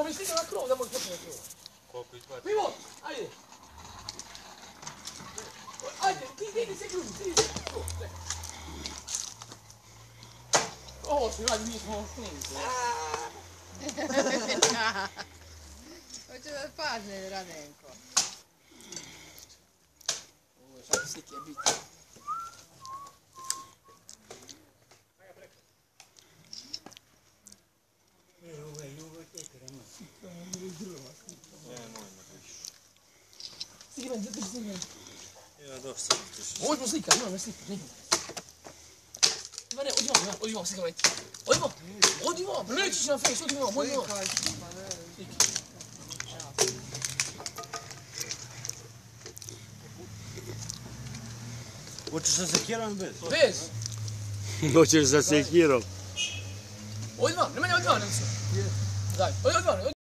mi stigne na krov, da može početi na krov. Koliko izgleda? Pivo, ajde. Ajde, ti sekundi, ti. Ovo se radi, mi smo snimci. Hoće da padne, Radenko. Ovo je sad slike biti. Slike meni, drži slike meni. Ja, dosta sam tiši. Ovo ćemo slika, imam slika, snimam. Ivane, odi vam, slika meni. Odi vam, nećeš na face, odi vam. Hoćeš sa sekirom bez? Bez. Hoćeš sa sekirom. Odi vam, ne meni odi vam, ne mislim. Daj, odi vam.